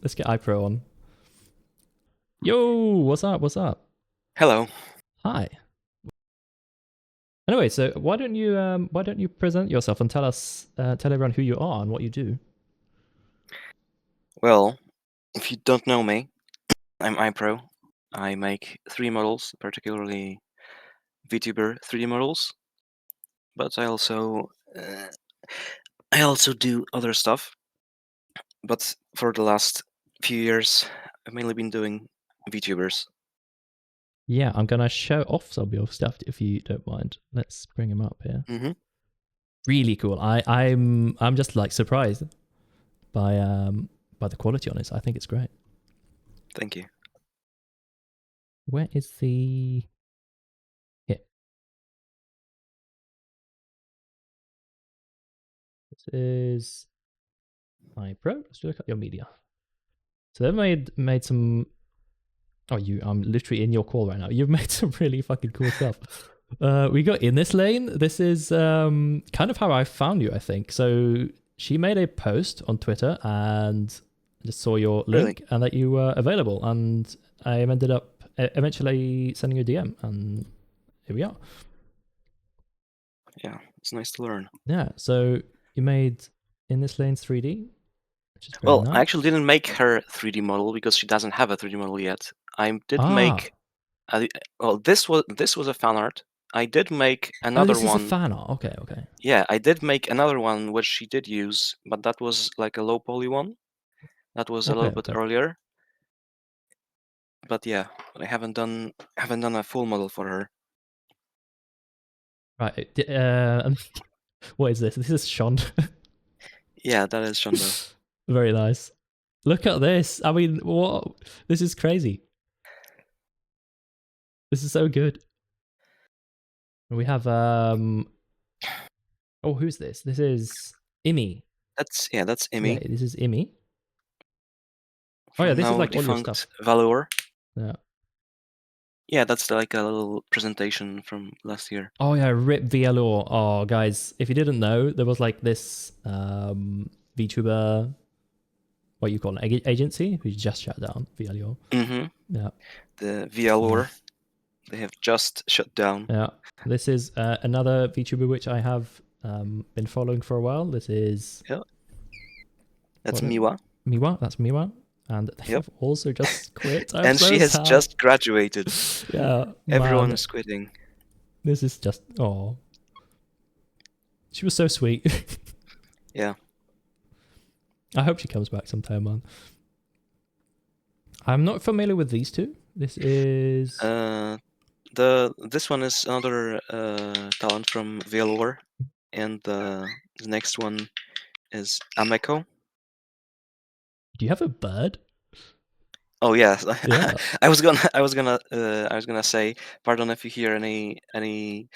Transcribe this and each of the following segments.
Let's get iProe on. Yo, what's up? What's up? Hello. Hi. Anyway, so why don't you present yourself and tell everyone who you are and what you do? Well, if you don't know me, I'm iProe. I make 3D models, particularly VTuber 3D models, but I also do other stuff. But for the last few years, I've mainly been doing VTubers. Yeah, I'm gonna show off some of your stuff if you don't mind. Let's bring him up here. Mm-hmm. Really cool. I'm just like surprised by the quality on it. I think it's great. Thank you. Where is the here? This is iProe. Let's look at your media. So they've made some. Oh, I'm literally in your call right now. You've made some really fucking cool stuff. We got in this lane. This is kind of how I found you, I think. So she made a post on Twitter and just saw your link Really? and that you were available. And I ended up eventually sending you a DM, and here we are. Yeah, it's nice to learn. Yeah. So you made in this lane's 3D, which is very Well, nice. I actually didn't make her 3D model because she doesn't have a 3D model yet. I did make. Well, this was a fan art. I did make Oh, another this is a one. fan art. Okay, okay. Yeah, I did make another one which she did use, but that was like a low poly one. That was a Okay, little bit okay. earlier. But yeah, I haven't done a full model for her. Right. What is this? This is Sean. Yeah, that is Shondo. Very nice. Look at this. I mean, what? This is crazy. This is so good. We have oh, who's this? This is Imi. That's Yeah, Imi this is Imi. Oh yeah, from this is now like all your stuff. defunct Valor. Yeah. Yeah, that's like a little presentation from last year. Oh yeah, Rip VLO. Oh guys, if you didn't know, there was like this VTuber, what you call it, agency who just shut down VLO. Mm-hmm. Yeah. The Yeah. VLor, they have just shut down. Yeah. This is another VTuber which I have been following for a while. This is Yeah, that's what, Miwa. Miwa. That's Miwa. And they Yep. have also just quit. I'm And so she has sad. just graduated. Yeah, Everyone man. is quitting. This is just oh. She was so sweet. Yeah. I hope she comes back sometime, man. I'm not familiar with these two. This is This one is another talent from VLor, and the next one is Ameko. do you have a bird? Oh yes, Yeah. I was gonna say, pardon if you hear any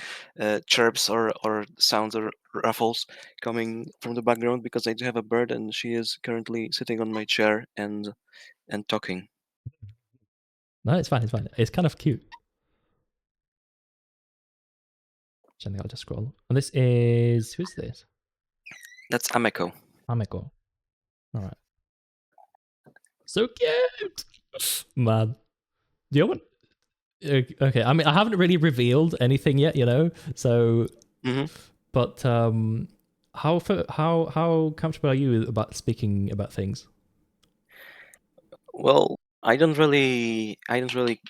chirps or sounds or ruffles coming from the background because I do have a bird and she is currently sitting on my chair and talking. No, it's fine, it's fine. It's kind of cute. I think I'll just scroll. And this is who's this? That's Ameko. Ameko. Alright. So cute! Man. Do you want okay, I mean I haven't really revealed anything yet, you know. So Hmm. but how comfortable are you about speaking about things? Well, I don't really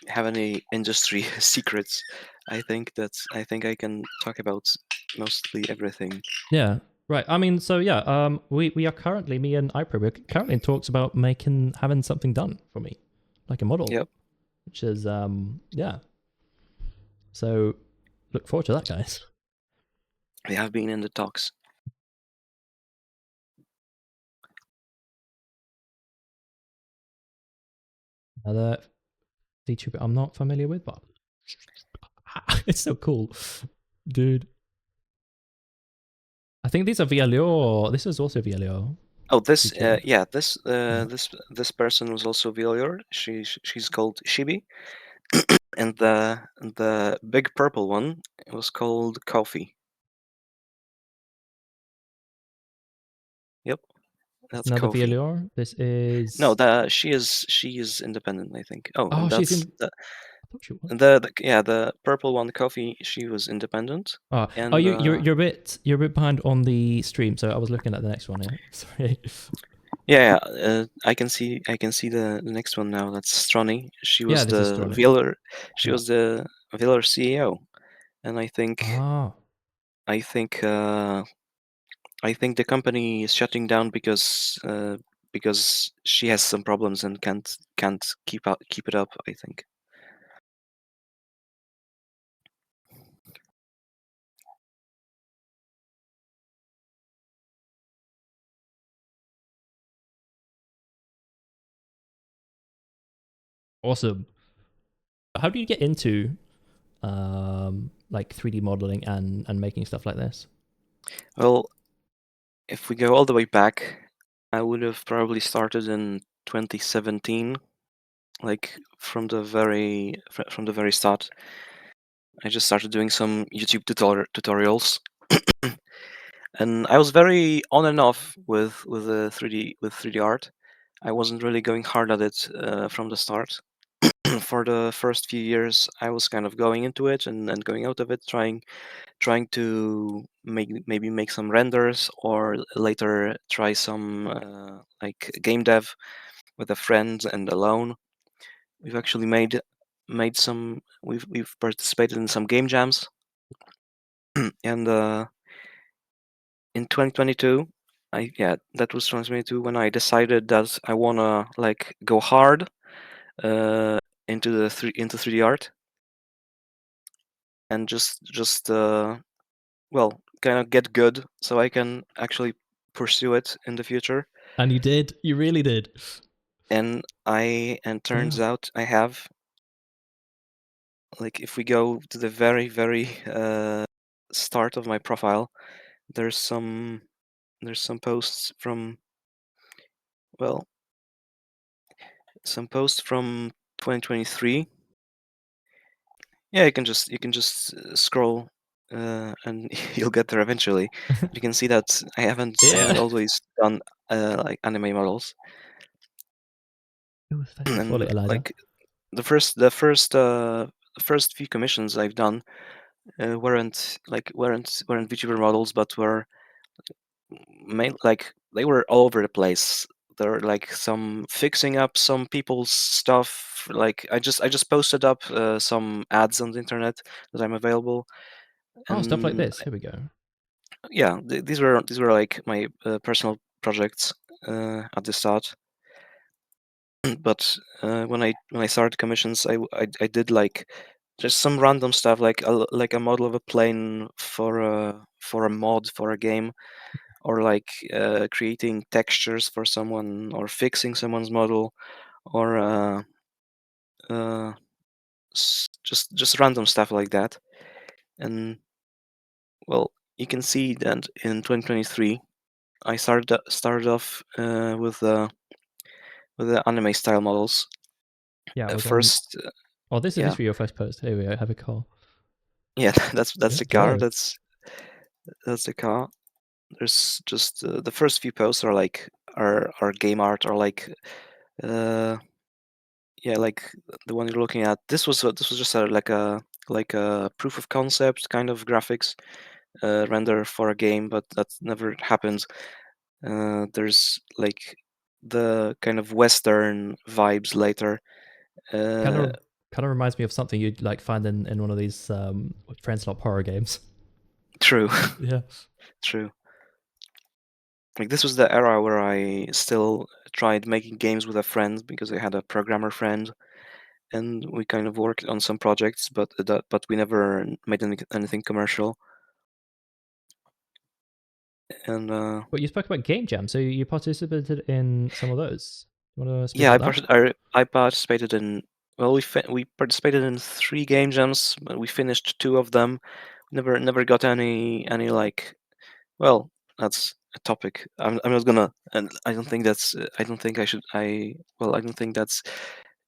have any industry secrets. I think I can talk about mostly everything. Yeah. Right. I mean, so yeah, we are currently, me and iProe, we're currently in talks about having something done for me, like a model, Yep, which is yeah. So look forward to that, guys. we have been in the talks. Another VTuber I'm not familiar with, but it's so cool, dude. I think these are VLO. This is also VLO. Oh, this VTuber. yeah, Yeah. this person was also Villior. She's called Shibi, and the big purple one was called Coffee. Yep, That's another Kofi. VLR. This is No, she is independent, I think. Oh, and she's that's in. I thought she was. the purple one, Kofi. She was independent, and You're a bit behind on the stream, so I was looking at the next one here. Sorry. yeah, I can see the next one now. That's Stronny. She Yeah, was this is the Stronny. Velar. She Yeah. was the Velar CEO, and I think Ah, I think uh, I think the company is shutting down because she has some problems and can't keep it up, I think. awesome. How do you get into like 3D modeling and making stuff like this? Well, if we go all the way back, I would have probably started in 2017, like from the very start. I just started doing some YouTube tutorials, and I was very on and off with the 3D art. I wasn't really going hard at it from the start. For the first few years, I was kind of going into it and going out of it, trying to maybe make some renders or later try some like game dev with a friend and alone. We've actually made some. We've participated in some game jams, and in 2022, that was 2022 when I decided that I wanna like go hard uh, into 3D art and just well, kind of get good so I can actually pursue it in the future. And you did. You really did. And Yeah. turns out I have, like, if we go to the very start of my profile, there's some posts from, well, some posts from 2023. Yeah, you can just scroll and you'll get there eventually. But you can see that I haven't Yeah. always done like anime models. Ooh, thank you for And it, Elijah. like the first few commissions I've done weren't VTuber models, but were like they were all over the place. There were like some fixing up some people's stuff. Like I just posted up some ads on the internet that I'm available, Oh, stuff like and this. Here we go. yeah, these were like my personal projects at the start. But when I started commissions, I did like just some random stuff, like a model of a plane for a mod for a game, or like creating textures for someone, or fixing someone's model, or uh, just random stuff like that. And well, you can see that in 2023, I started off with the anime style models. Yeah, I At was on. first, Oh, this is yeah, literally your first post. Here we go. Have a call. yeah, that's the Let's car. go. That's the car. There's just the first few posts are like are game art, or like uh yeah, like the one you're looking at. This was just like a proof of concept kind of graphics render for a game, but that never happened. There's like the kind of Western vibes later. Kind Uh, of, kind of reminds me of something you'd like find in one of these friends lot horror games. True, Yeah. true. Like this was the era where I still tried making games with a friend because I had a programmer friend, and we kind of worked on some projects, but we never made anything commercial. And But you spoke about game jam, so you participated in some of those. You want to speak yeah, about that? I participated in, well, we participated in 3 game jams, but we finished 2 of them. Never got any like, well, that's a topic. I'm not gonna, and I don't think that's I don't think I should I well I don't think that's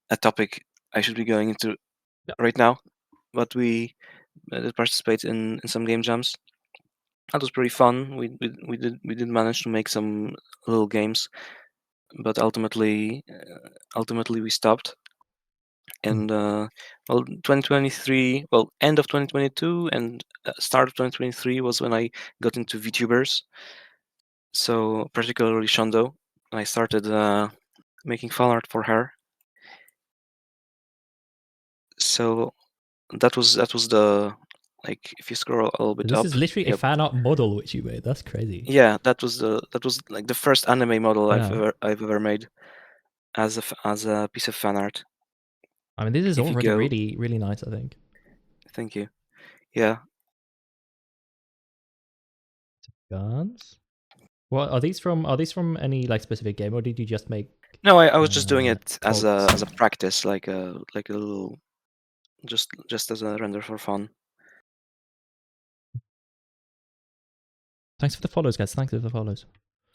a topic I should be going into Yeah. right now. But we did participate in some game jams. was pretty fun. We did manage to make some little games, but ultimately we stopped. And well, 2023, well, end of 2022 and start of 2023 was when I got into VTubers. So particularly Shondo, I started making fan art for her. So that was the, like, if you scroll a little bit This up. is literally a Yep. fan art model which you made. That's crazy. Yeah, that was like the first anime model Yeah. I've ever made as a piece of fan art. I mean, this is If you already go, really, really nice, I think. thank you. Yeah. Guns. What are these from? Are these from any like specific game, or did you just make No, I was just doing it as quotes? a practice, like a little, just as a render for fun. Thanks for the follows, guys. Thanks for the follows.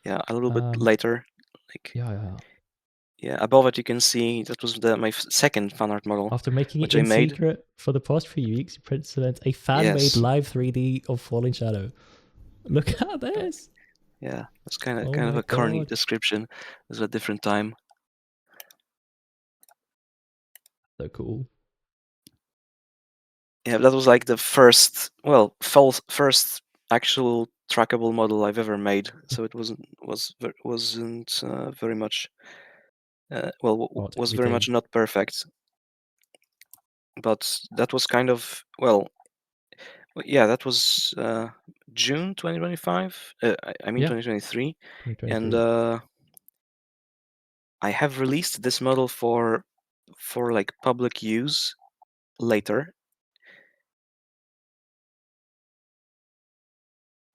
Yeah, a little bit later, like, Yeah. yeah, above it you can see that was my second fan art model, After making it which I in made. secret for the past few weeks, you present a fan-made Yes. live 3D of Falling Shadow. Look at this! Yeah, it's kind Oh of my a corny god, description. It was a different time. so cool. Yeah, that was like the first, well, first actual trackable model I've ever made. So it wasn't very much What can was we very do? much not perfect. But that was kind of, well, yeah, that was June 2025. I mean Yeah, 2023, and 2023. I have released this model for like public use later,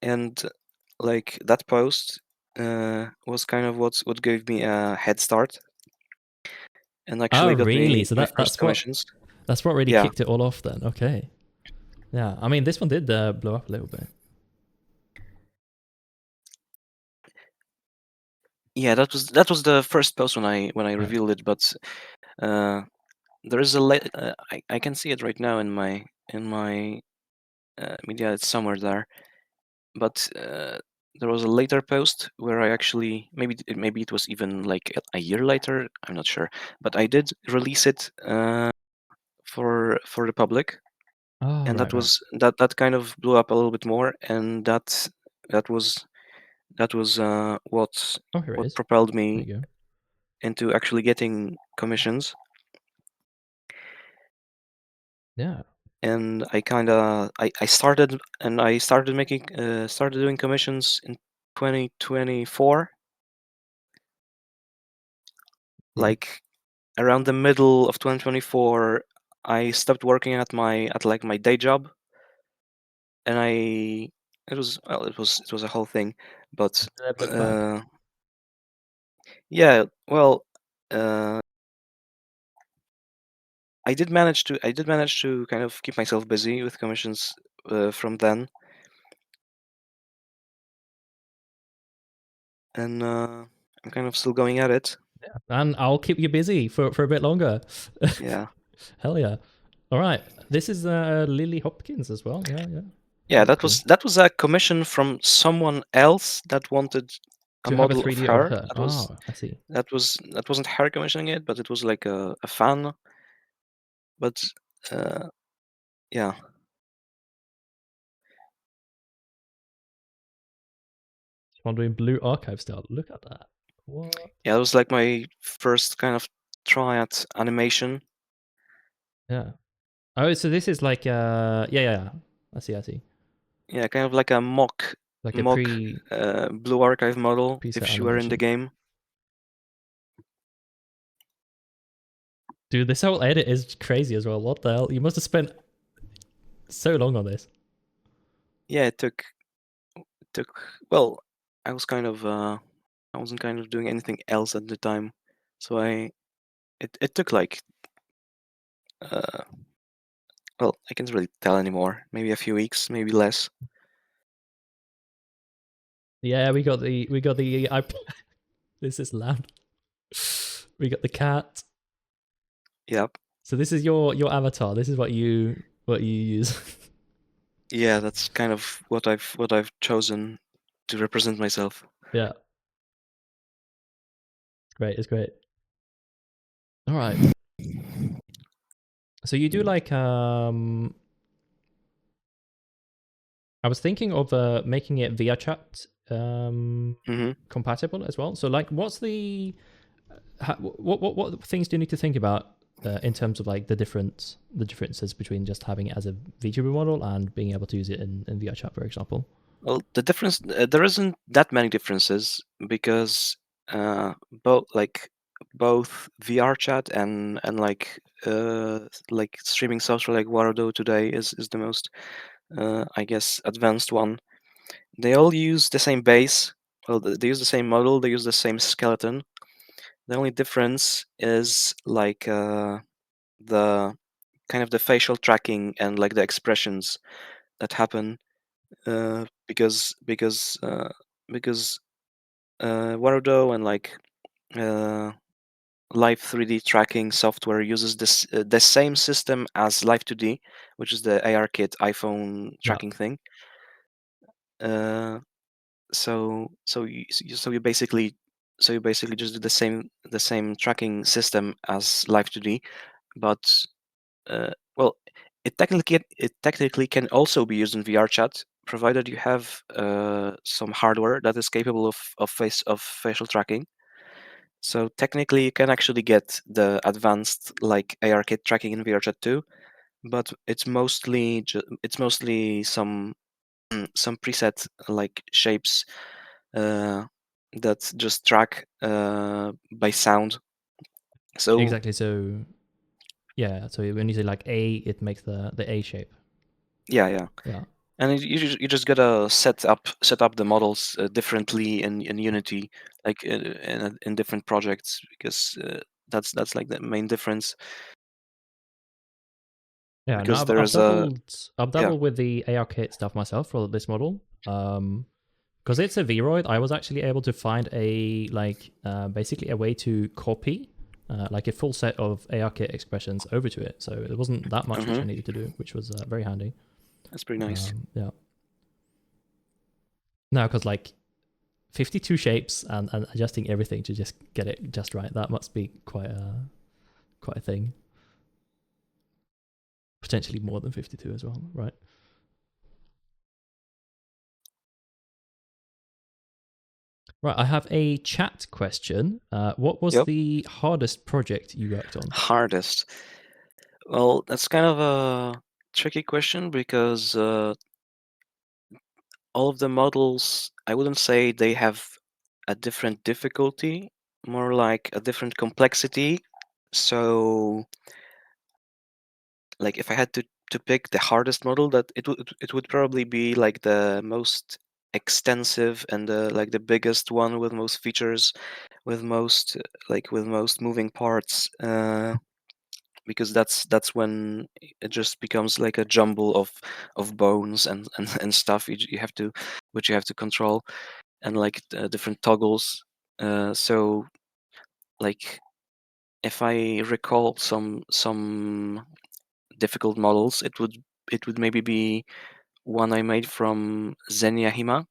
and like that post was kind of what gave me a head start and Oh, actually got really? me So my that first commissions. that's what really Yeah, kicked it all off then. Okay. Yeah, I mean, this one did blow up a little bit. yeah, that was the first post when I Yeah. revealed it, but uh, there is I can see it right now in my media. It's somewhere there, but there was a later post where I actually, maybe it was even like a year later. I'm not sure, but I did release it for the public, Oh, and right, right. that kind of blew up a little bit more, and that was Oh, here it what is. propelled There me you go. into actually getting commissions. Yeah. And I started, making started doing commissions in 2024, Yeah. like around the middle of 2024. I stopped working at my day job, and it was a whole thing, but Never look back. uh yeah, well, uh I did manage to kind of keep myself busy with commissions from then, and I'm kind of still going at it. Yeah. And I'll keep you busy for a bit longer. Yeah. Hell yeah. All right. This is Lily Hopkins as well. Yeah, yeah. Yeah, Very cool. that was a commission from someone else that wanted a To have a model of 3D of her. her. Oh, I see. That wasn't her commissioning it, but it was like a fan. But uh, yeah, Wandering Blue Archive style. Look at that. What? yeah, it was like my first kind of try at animation. Yeah. Oh, so this is like yeah. I see, I see. Yeah, kind of like a Like a mock Blue Archive model if preset she were in the animation. game. Dude, this whole edit is crazy as well. What the hell? You must have spent so long on this. Yeah, it took, well, I was kind of I wasn't kind of doing anything else at the time, so it took like uh well, I can't really tell anymore. Maybe a few weeks, maybe less. Yeah, we got the this is loud. We got the cat. Yep. So this is your avatar. This is what you use. Yeah, that's kind of what I've chosen to represent myself. Yeah, it's great. It's great. All right. So you do like I was thinking of making it VRChat Hmm. compatible as well. So like, what's the what things do you need to think about in terms of like the differences between just having it as a VTuber model and being able to use it in VRChat, for example? Well, the difference there isn't that many differences because both both VRChat and like streaming software like Warudo today is the most I guess advanced one. They all use the same base. Well, they use the same model. They use the same skeleton. The only difference is like the kind of the facial tracking and like the expressions that happen uh, because because uh, because Warudo and like uh, Live 3D tracking software uses the same system as Live 2D, which is the ARKit iPhone Yeah, tracking thing. Uh, so you basically just do the same tracking system as Live 2D, but well, it technically can also be used in VRChat, provided you have some hardware that is capable of facial tracking. So technically, you can actually get the advanced like ARKit tracking in VRChat too, but it's mostly some preset like shapes uh, that just track by sound. So exactly. So yeah, so when you say like A, it makes the A shape. yeah. Yeah. And you just gotta set up the models differently in Unity, like in different projects, because that's like the main difference. Yeah, no, Because I've, there I've is a doubled I've yeah. dabbled with the ARKit stuff myself for this model. Because it's a Vroid, I was actually able to find a basically a way to copy like a full set of ARKit expressions over to it. So it wasn't that much which I needed to do, which was very handy. That's pretty nice. Yeah. No, because like 52 shapes and adjusting everything to just get it just right, that must be quite a thing. Potentially more than 52 as well, right? Right, I have a chat question. What was Yep. the hardest project you worked on? Hardest. Well, that's kind of a tricky question because all of the models, I wouldn't say they have a different difficulty, more like a different complexity. So, like, if I had to pick the hardest model, that it would probably be like the most extensive and like the biggest one with most features, with most moving parts. Because that's when it just becomes like a jumble of bones and stuff you have to which you have to control, and like different toggles. So like if I recall some difficult models, it would maybe be one I made from Zenia Hima,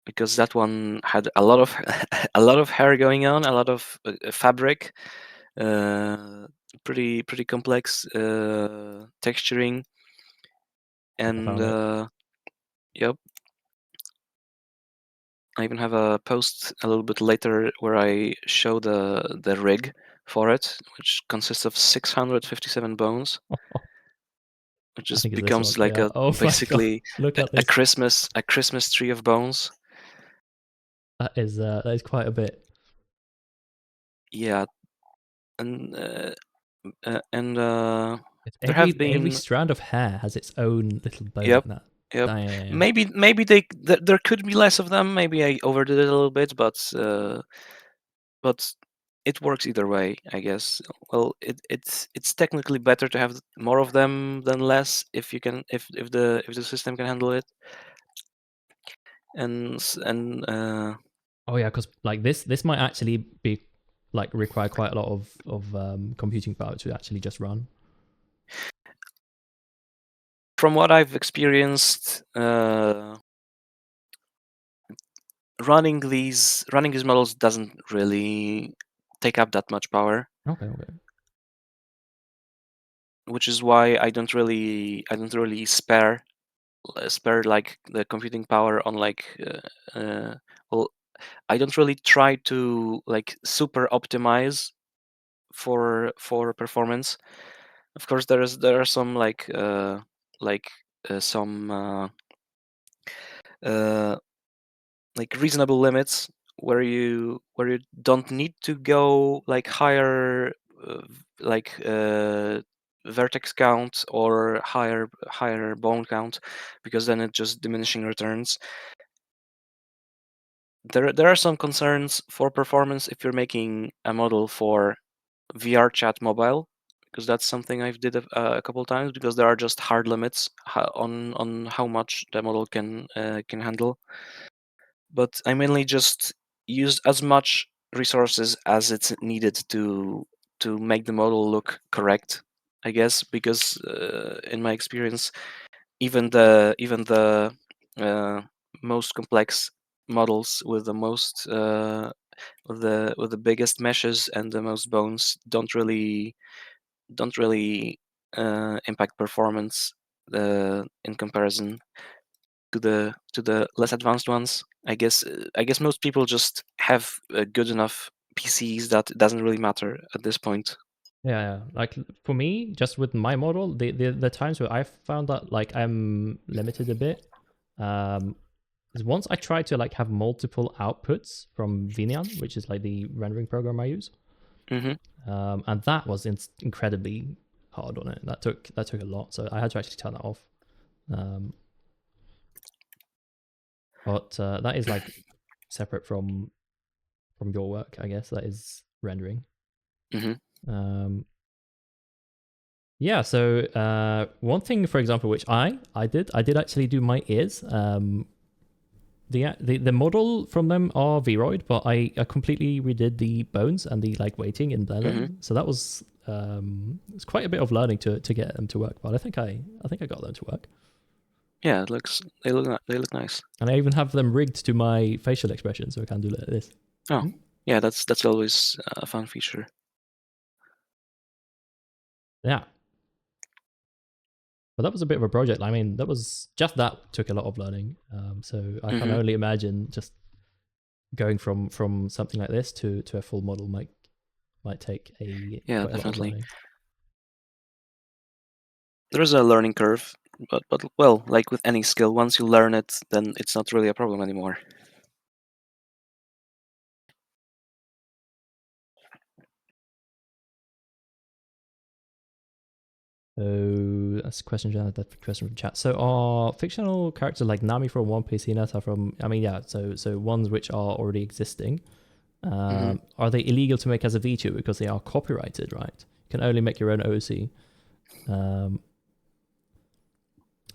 because that one had a lot of a lot of hair going on, a lot of fabric, uh, pretty complex texturing, I and found it. yep. I even have a post a little bit later where I show the rig for it, which consists of 657 bones, which I just think it's this one. becomes like Yeah. a Oh my god. basically Look a, at a this. Christmas tree of bones. That is quite a bit. Yeah, and It's there have every been. strand of hair has its own little bone Yep, in that. yep. Damn. Maybe there could be less of them. Maybe I overdid it a little bit, but it works either way, I guess. Well, it's technically better to have more of them than less if the system can handle it. And Oh yeah, because like this might actually be like require quite a lot of computing power to actually just run. from what I've experienced, running these models doesn't really take up that much power, Okay, okay. which is why I don't really spare like the computing power on like well, I don't really try to like super optimize for performance. Of course, there are some like some uh, like reasonable limits where you don't need to go like higher like vertex count or higher bone count, because then it just diminishing returns. There are some concerns for performance if you're making a model for VRChat mobile, because that's something I've did a couple times, because there are just hard limits on how much the model can handle. But I mainly just use as much resources as it's needed to make the model look correct, I guess, because in my experience, even the uh, most complex models with the most with the biggest meshes and the most bones don't really impact performance in comparison to the less advanced ones. I guess most people just have good enough PCs that it doesn't really matter at this point. Yeah, yeah. Like for me, just with my model, the times where I found that like I'm limited a bit, um, is once I try to like have multiple outputs from VNyan, which is like the rendering program I use, Hmm. and that was incredibly hard on it. That took a lot, so I had to actually turn that off. Um, but that is like separate from your work, I guess. That is rendering. Hmm. Um, yeah. So one thing, for example, which I did actually do my ears. The model from them are Vroid, but I completely redid the bones and the like weighting in Blender. Hmm. So that was it's quite a bit of learning to get them to work. But I think I got them to work. Yeah, they look nice. And I even have them rigged to my facial expression, so I can do like this. Oh, Hmm? yeah, that's always a fun feature. Yeah. But that was a bit of a project. I mean, that was just that took a lot of learning. So I can Hmm. only imagine just going from something like this to a full model might take a Yeah, quite a lot of definitely. learning. There's a learning curve, but well, like with any skill, once you learn it, then it's not really a problem anymore. So that's a question. That's a question from chat. So are fictional characters like Nami from One Piece, Hinata from? I mean, yeah. So ones which are already existing. Hmm. Are they illegal to make as a VTuber because they are copyrighted? Right. You can only make your own OC.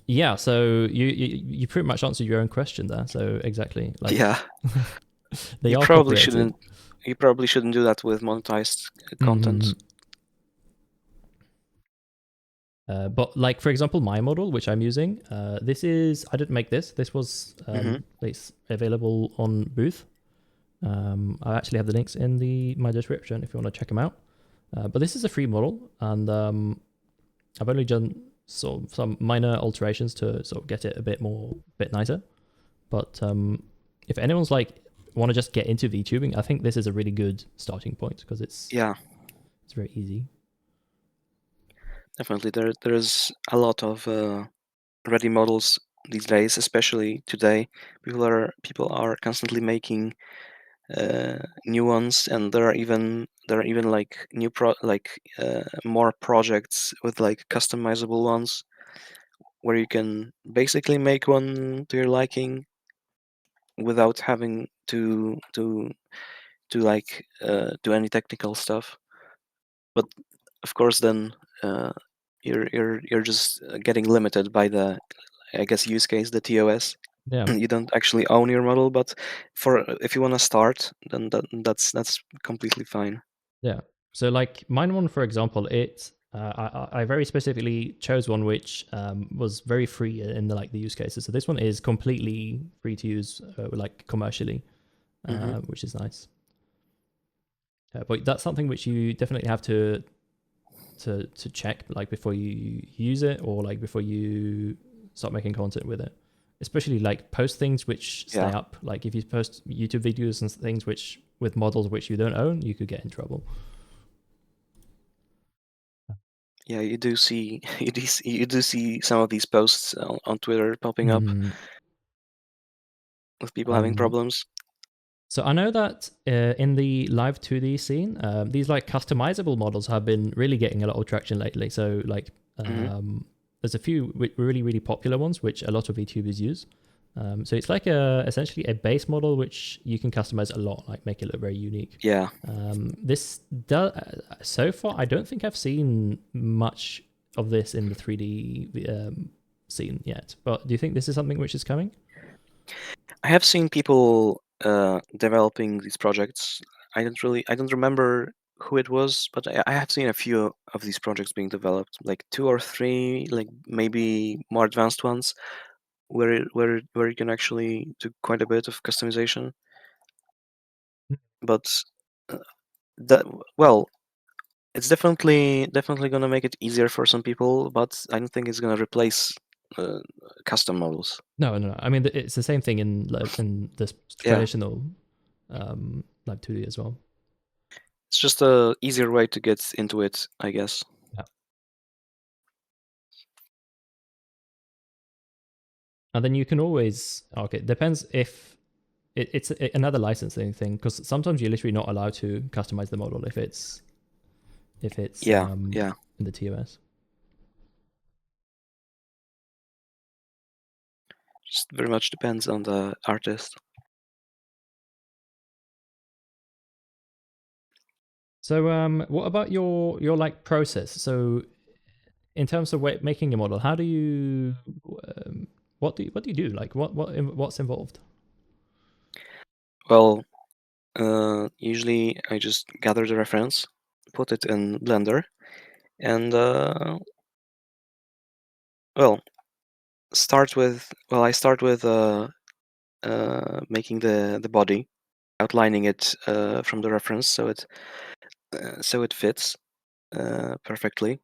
Yeah. So you pretty much answered your own question there. So exactly, like Yeah, they you are probably copyrighted. shouldn't. You probably shouldn't do that with monetized content. Mhm. But like for example, my model which I'm using, this is I didn't make this. This was Hmm. it's available on Booth. I actually have the links in my description if you want to check them out. But this is a free model, and I've only done some minor alterations to sort of get it a bit nicer. But if anyone's like want to just get into VTubing, I think this is a really good starting point because Yeah, it's very easy. definitely. There's a lot of ready models these days, especially today. People are constantly making new ones, and there are even like more projects with like customizable ones where you can basically make one to your liking without having to like do any technical stuff. But of course, then uh, you're just getting limited by the, I guess, use case, the TOS. Yeah, You don't actually own your model, but for if you want to start, then that's completely fine. yeah. So like mine one, for example, it I very specifically chose one which was very free in the use cases. So this one is completely free to use, commercially, which is nice. But that's something which you definitely have to check before you use it, or before you start making content with it. Especially post things which stay up. If you post YouTube videos and things which with models which you don't own, you could get in trouble. Yeah, you do see you do see some of these posts on Twitter popping up with people having problems. So I know that in the live 2D scene, these customizable models have been really getting a lot of traction lately. So there's a few really, really popular ones which a lot of VTubers use. So it's essentially a base model which you can customize a lot, make it look very unique. Yeah. This does so far. I don't think I've seen much of this in the 3D scene yet. But do you think this is something which is coming? I have seen people developing these projects. I don't remember who it was, but I have seen a few of these projects being developed, like 2 or 3, maybe more advanced ones, where you can actually do quite a bit of customization. But uh, that well, it's definitely gonna make it easier for some people, but I don't think it's gonna replace custom models. No. I mean, it's the same thing in this Yeah, traditional live 2D as well. it's just a easier way to get into it, I guess. Yeah. And then you can always depends if it's another licensing thing, because sometimes you're literally not allowed to customize the model if it's Yeah. in the TOS. Just very much depends on the artist. So what about your process? So in terms of making a model, how do you what do you do? What's involved? Well, usually I just gather the reference, put it in Blender, and well, I start with making the body, outlining it from the reference so it fits perfectly.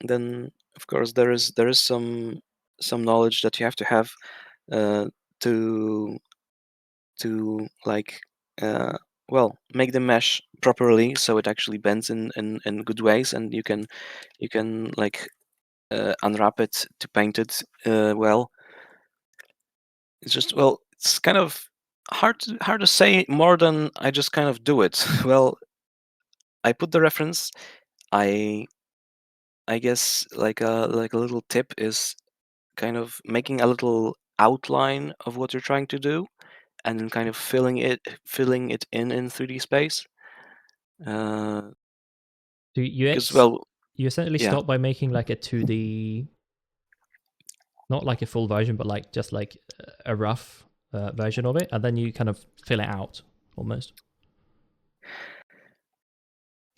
Then, of course, there is some knowledge that you have to have uh, to uh, make the mesh properly so it actually bends in good ways, and you can unwrap it to paint it well. It's just it's kind of hard to say more than I just kind of do it. Well, I put the reference. I I guess like a little tip is kind of making a little outline of what you're trying to do, and then kind of filling it in 3D space. Uh, Do you because you essentially yeah, start by making a 2D, not a full version, but just a rough version of it, and then you kind of fill it out almost.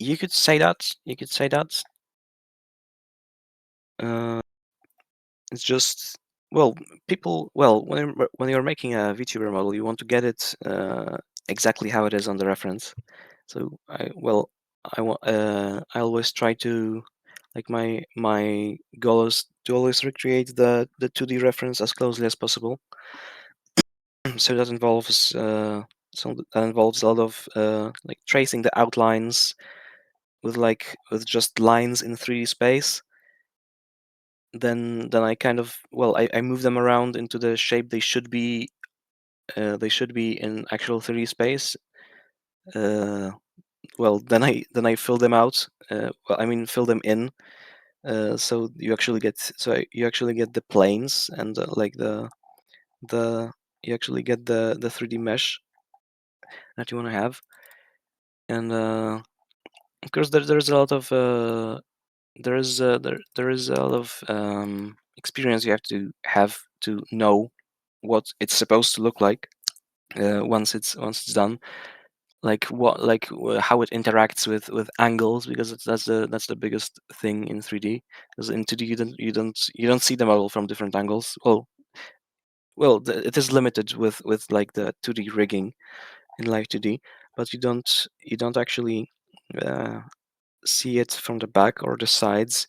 you could say that. You could say that. Uh, it's just people. Well, when you're making a VTuber model, you want to get it exactly how it is on the reference. So I always try to my goal is to always recreate the 2D reference as closely as possible. So that involves a lot of tracing the outlines with just lines in 3D space. Then I kind of I move them around into the shape they should be. They should be in actual 3D space. Then I fill them out. I mean fill them in. So you actually get the planes and the you actually get the 3D mesh that you want to have. And of course there's a lot of there is a lot of experience you have to know what it's supposed to look like once it's done. how it interacts with angles, because that's the biggest thing in 3D. Because in 2D you don't see the model from different angles. It is limited with like the 2D rigging in Live 2D, but you don't actually see it from the back or the sides.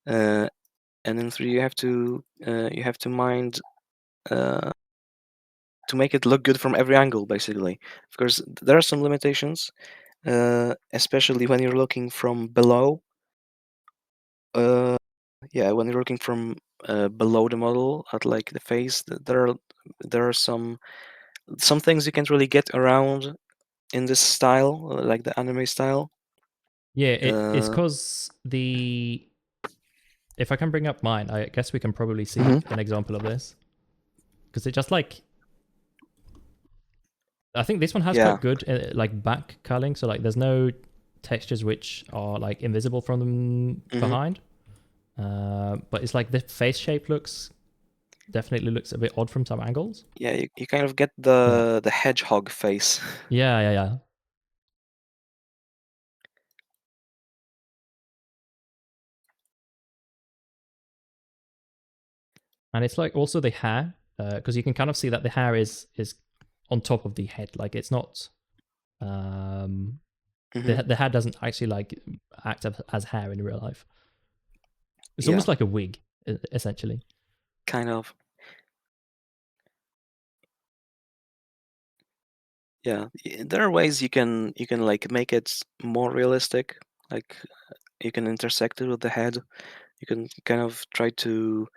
And in 3D you have to mind to make it look good from every angle, basically. Of course, there are some limitations, especially when you're looking from below. When you're looking from below the model at like the face, there are some things you can't really get around in this style, like the anime style. Yeah, it's Uh, because the. If I can bring up mine, I guess we can probably see mhm. an example of this. Because it just like. I think this one has Yeah. quite good like back culling. So like there's no textures which are like invisible from Hmm. behind. But it's like the face shape definitely looks a bit odd from some angles. Yeah, you kind of get Yeah. the hedgehog face. Yeah. And it's like also the hair, because you can kind of see that the hair is on top of the head. Like it's not um Hmm. the hair doesn't actually like act as hair in real life. It's Yeah, almost like a wig, essentially. kind of. Yeah, there are ways you can like make it more realistic. Like you can intersect it with the head. You can kind of try to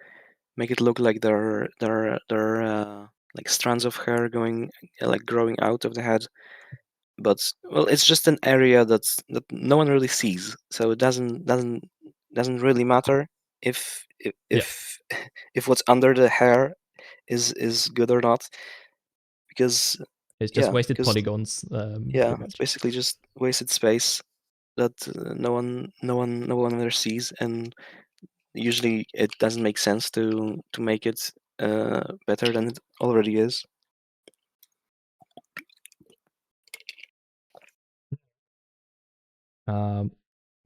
make it look like there are like strands of hair going like growing out of the head. But well, it's just an area that no one really sees, so it doesn't really matter if if Yeah, if, if what's under the hair is good or not, because it's just yeah wasted because polygons, yeah, pretty it's much. basically just wasted space that no one ever sees, and usually it doesn't make sense to make it better than it already is. Um,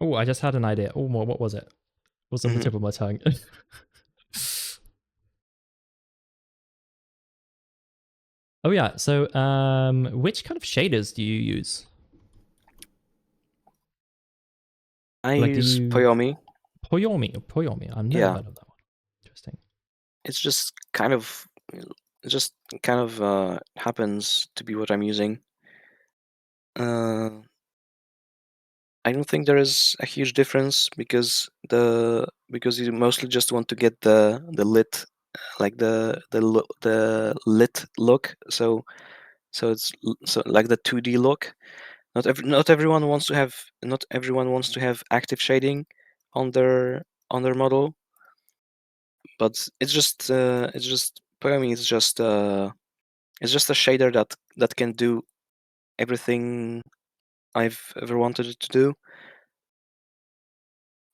oh, I just had an idea. Oh, what was it? What's on the Hmm. tip of my tongue? Oh yeah. So, which kind of shaders do you use? I Like, do use you Poyomi. Poyomi? I've never Yeah, heard of that one. Interesting. it's just kind of happens to be what I'm using. Uh, I don't think there is a huge difference because you mostly just want to get the lit, like the lit look. So so like the 2D look. Not everyone wants to have active shading on their model, but it's just Poyomi is just it's just a shader that can do everything I've ever wanted it to do.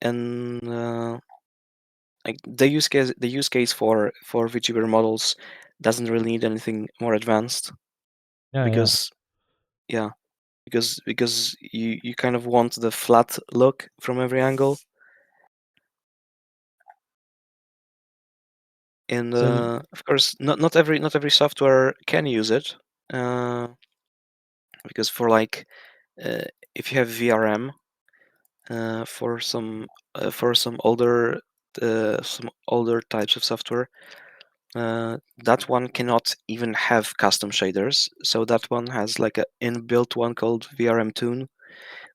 And like the use case for VTuber models doesn't really need anything more advanced, Yeah. because yeah, because you kind of want the flat look from every angle. And So of course, not every software can use it, uh, because for like if you have VRM, for some older types of software, that one cannot even have custom shaders. So that one has like an inbuilt one called VRM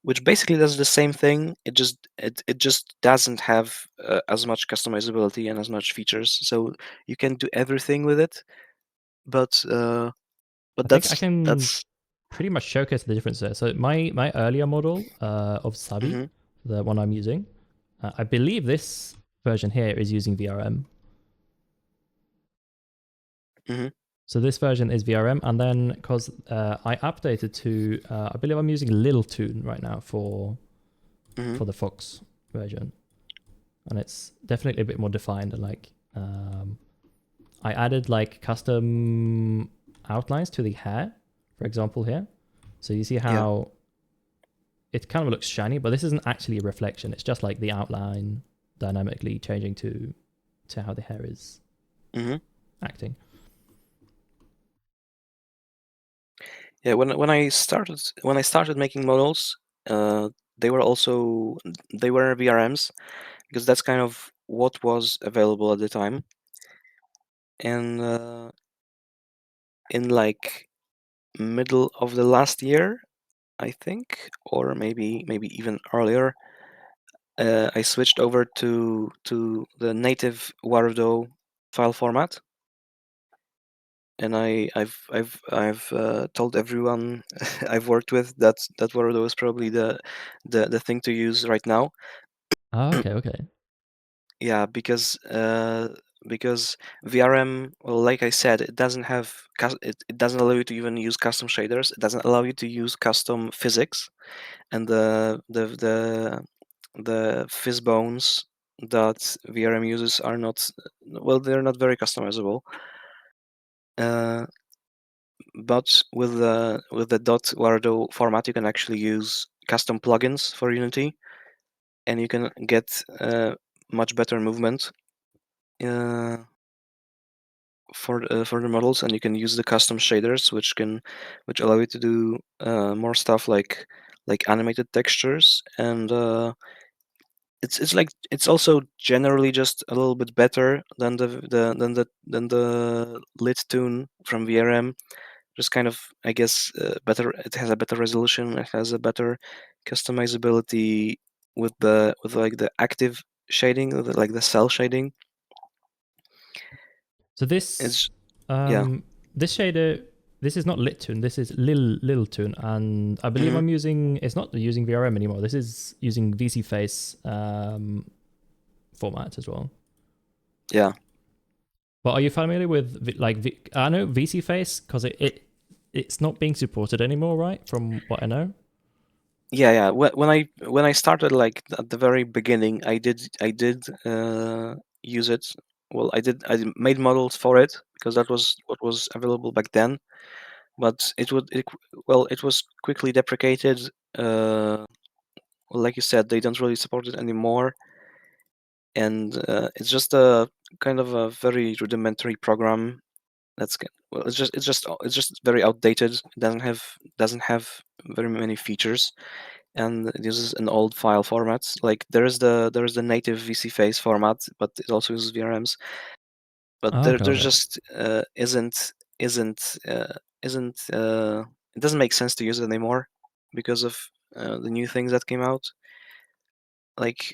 which basically does the same thing. It just doesn't have as much customizability and as much features. So you can do everything with it, but I think I can that's. pretty much showcase the difference there. So my earlier model of Sabi, Hmm. the one I'm using, I believe this version here is using VRM. Hmm. So this version is VRM, and then because I updated to, I believe I'm using LilToon right now Hmm. for the Fox version, and it's definitely a bit more defined. And like, I added like custom outlines to the hair, for example here, So you see how it kind of looks shiny, but this isn't actually a reflection. It's just like the outline dynamically changing to how the hair is acting. Yeah, when I started making models, they were also they were VRMs because that's kind of what was available at the time. And in like middle of the last year, I think, or maybe even earlier, I switched over to the native Warudo file format. And I've told everyone I've worked with that Warudo is probably the thing to use right now. Oh, okay. Yeah, because VRM, well, like I said, it doesn't have it doesn't allow you to even use custom shaders. It doesn't allow you to use custom physics, and the fizz bones that VRM uses are not, well, they're not very customizable. But with the .warudo format, you can actually use custom plugins for Unity, and you can get much better movement for the models, and you can use the custom shaders, which allow you to do more stuff like animated textures, and it's also generally just a little bit better than the LilToon from VRM. Just kind of, I guess, better. It has a better resolution. It has a better customizability with like the active shading, like the cell shading. So this It's yeah. this shader, this is not LilToon. This is LilToon, and I believe Hmm. I'm using. It's not using VRM anymore. This is using VSeeFace format as well. Yeah. But are you familiar with I know VSeeFace because it's not being supported anymore, right? From what I know. Yeah. When I started, like at the very beginning, I did use it. Well, I made models for it because that was what was available back then. But it was quickly deprecated. Well, like you said, they don't really support it anymore, and it's just a kind of a very rudimentary program. Well, it's just very outdated. It doesn't have very many features, and it uses an old file format. Like there is the native VSeeFace format, but it also uses VRMs. But Oh, okay, there okay. just isn't isn't it doesn't make sense to use it anymore because of the new things that came out. Like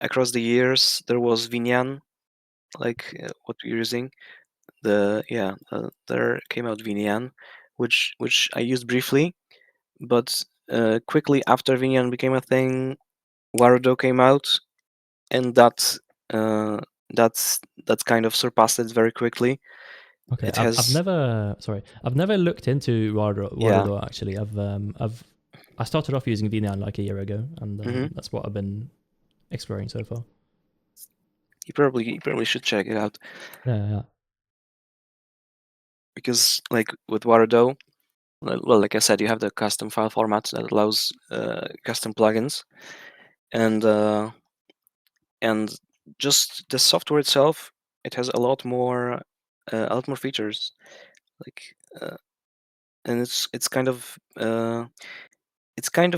across the years, there was VNyan, like what we're using. There came out VNyan, which I used briefly, but quickly after VNyan became a thing, Warudo came out, and uh, that's that kind of surpassed it very quickly. Okay, It I've has never I've never looked into yeah. Warudo actually. I started off using VNyan like a year ago, and Hmm. that's what I've been exploring so far. You probably should check it out Yeah. because like with Warudo, well, like I said, you have the custom file format that allows custom plugins, and and just the software itself, it has a lot more features, like and it's kind of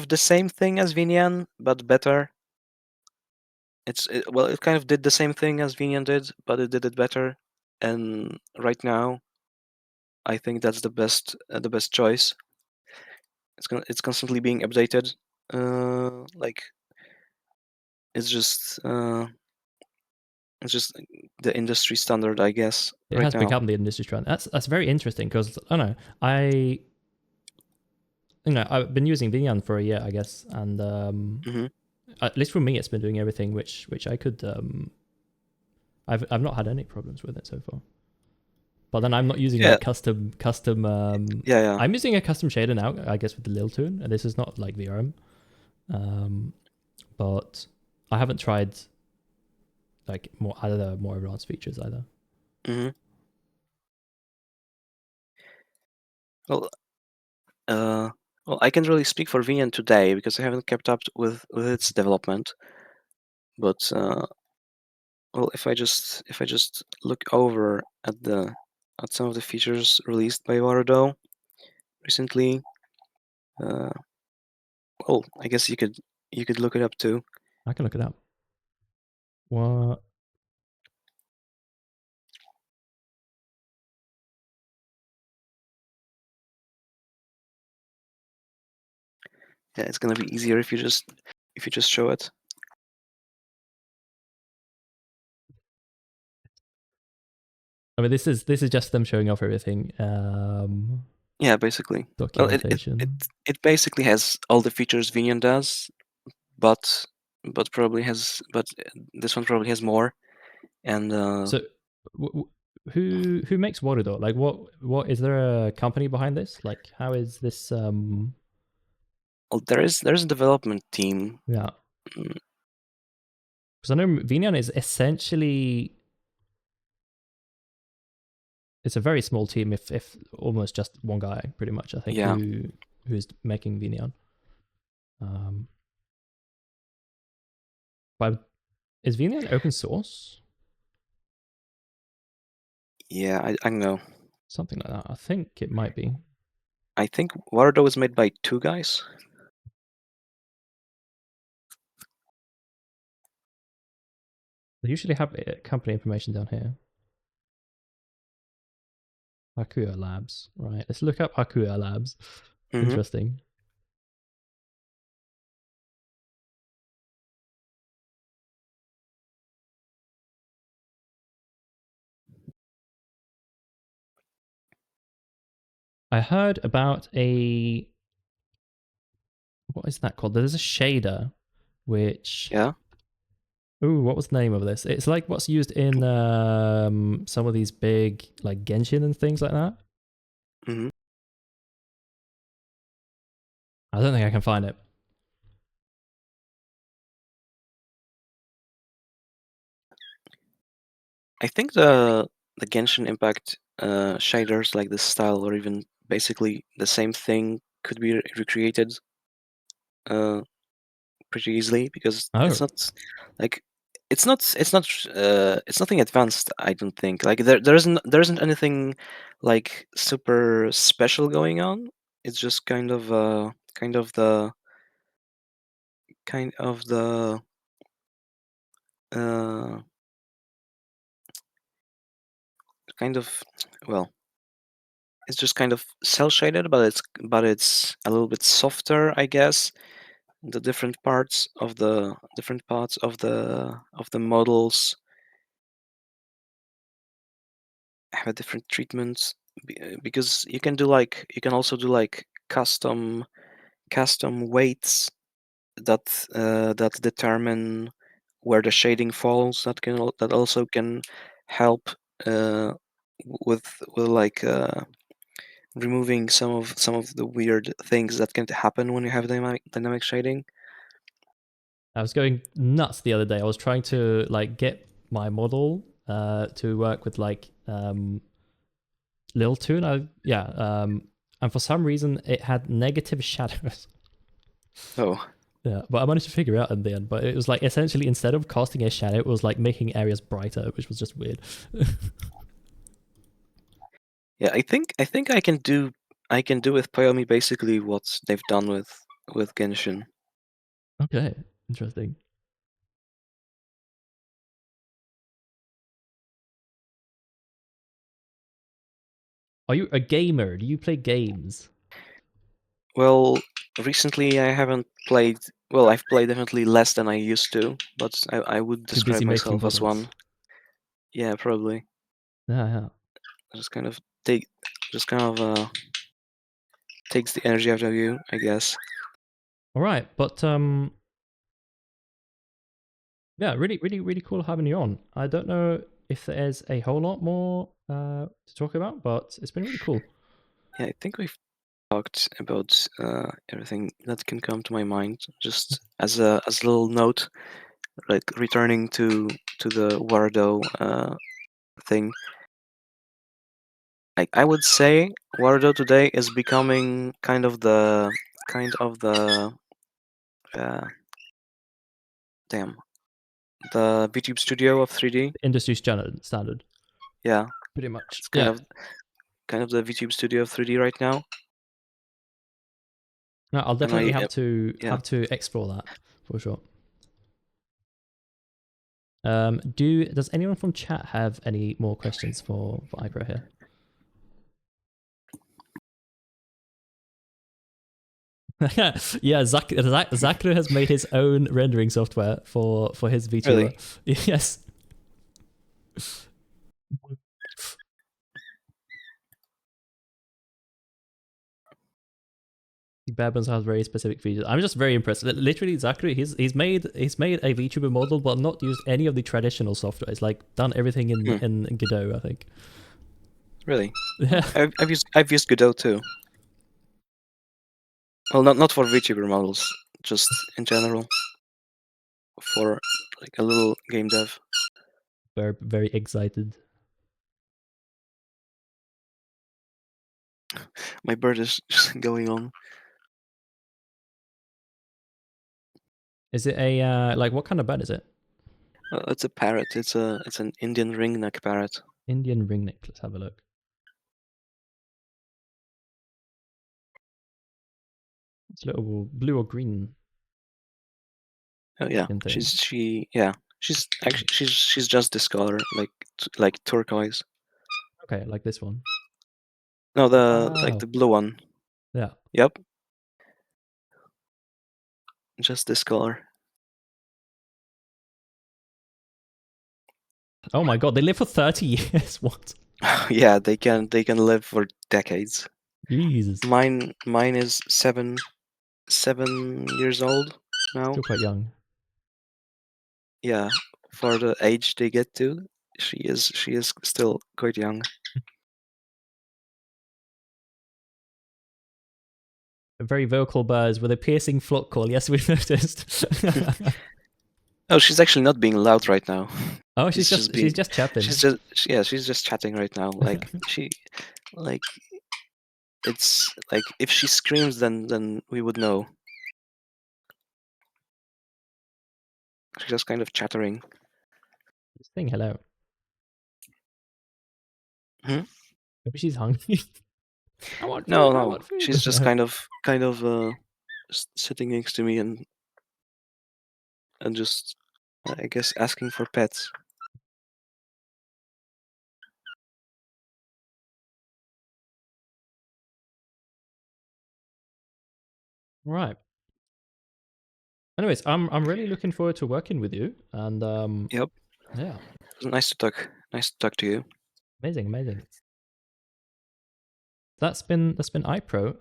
the same thing as VNyan but better. Well, it kind of did the same thing as VNyan did, but it did it better, and right now I think that's the best choice. It's constantly being updated. Like it's just uh, it's just the industry standard, I guess, It right has now. become the industry trend. That's very interesting because I don't know. I've been using VNyan for a year, I guess, and Hmm. at least for me, it's been doing everything which I could. I've not had any problems with it so far. But then I'm not using Yeah, like custom. yeah. I'm using a custom shader now, I guess, with the LilToon, and this is not like VRM. Um, but I haven't tried like more advanced features either. Hmm. Well, well, I can't really speak for VNyan today because I haven't kept up with its development. But well, if I just look over at some of the features released by Warudo recently, uh, well, I guess you could look it up too. I can look it up. What? Yeah, it's gonna be easier if you just show it. I mean, this is just them showing off everything. Yeah, basically. Well, Documentation. it basically has all the features VNyan does, but this one probably has more. And So, who makes Warudo? Like, what is there a company behind this? Like, how is this? well, there's a development team. Yeah, Mm, because I know VNyan is essentially it's a very small team, if almost just one guy, pretty much. I think yeah, who's making VNyan. But is VNyan open source? yeah, I know. Something like that. I think it might be. I think Warudo is made by two guys. They usually have company information down here. Hakuya Labs. Right. Let's look up Hakuya Labs. Hmm. Interesting. I heard about a what is that called? There's a shader which Yeah. ooh, what was the name of this? It's like what's used in some of these big like Genshin and things like that. Hmm. I don't think I can find it. I think the Genshin Impact shaders like this style, or even basically the same thing, could be recreated uh, pretty easily because Oh, it's not like it's nothing advanced. I don't think like there isn't anything like super special going on. It's just kind of the uh, kind of well, it's just kind of cell shaded, but it's a little bit softer, I guess. The different parts of the models have a different treatment because you can also do like custom weights that determine where the shading falls. That also can help uh, with like removing some of the weird things that can happen when you have dynamic shading. I was going nuts the other day. I was trying to like get my model to work with like LilToon. And for some reason it had negative shadows. Oh, Yeah, but I managed to figure it out in the end. But it was like essentially instead of casting a shadow, it was like making areas brighter, which was just weird. yeah. I think I can do with Poyomi basically what they've done with Genshin. Okay, interesting. Are you a gamer? Do you play games? Well, recently I haven't played. Well, I've played definitely less than I used to, but I would Too busy describe making myself as models. one. Yeah, probably. Yeah, yeah. Just kind of take, just kind of takes the energy out of you, I guess. All right, but yeah, really, really, really cool having you on. I don't know if there's a whole lot more to talk about, but it's been really cool. Yeah, I think we've talked about everything that can come to my mind. Just as a little note, like returning to the Wardo thing. I would say Warudo today is becoming kind of the uh, damn, the VTube studio of 3D. Industry standard, Yeah, pretty much. it's Yeah. kind of the VTube studio of 3D right now. No, I'll And definitely I yeah. have to explore that for sure. Does anyone from chat have any more questions for iProe here? Yeah, Zakru has made his own rendering software for his VTuber. Really? Yes. Babins has very specific features. I'm just very impressed. Literally, Zakru, he's made a VTuber model, but not used any of the traditional software. It's like done everything in Godot, I think. Really? Yeah. I've used Godot too. Well, not for VTuber models, just in general for like a little game dev. Very, very excited. My bird is just going on. Is it a like what kind of bird is it? It's a parrot. It's an Indian ringneck parrot. Indian ringneck. Let's have a look. It's a little blue or green. Oh yeah, Thing. she's just this color, like turquoise. Okay, like this one. No, like the blue one. Yeah. Yep. Just this color. Oh my god, they live for 30 years. What? Yeah, they can live for decades. Jesus. Mine is 7 years old now. Still quite young. Yeah, for the age they get to, she is still quite young. Very vocal birds with a piercing flock call. Yes, we've noticed. Oh, she's actually not being loud right now. Oh, she's just chatting. She's just chatting right now. Like it's like if she screams, then we would know. She's just kind of chattering. Saying hello. Hmm? Maybe she's hungry. I want food. No, I want food. she's just kind of sitting next to me and just I guess asking for pets. Right. Anyways, I'm really looking forward to working with you, and Yep. yeah, It was nice to talk. Nice to talk to you. amazing. That's been iProe.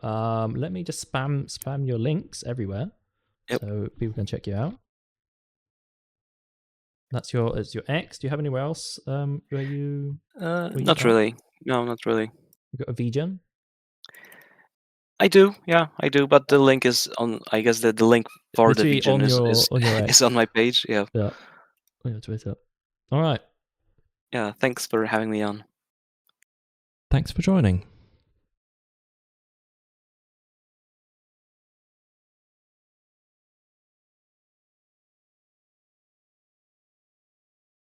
Let me just spam your links everywhere, Yep. so people can check you out. That's your X. Do you have anywhere else where you? Not really. No, not really. You got a VGen? I do, yeah, I do. But the link is on. I guess that the link for the Literally VGen on your X. is on my page. Yeah. Yeah. On your Twitter. All right. Yeah. Thanks for having me on. Thanks for joining.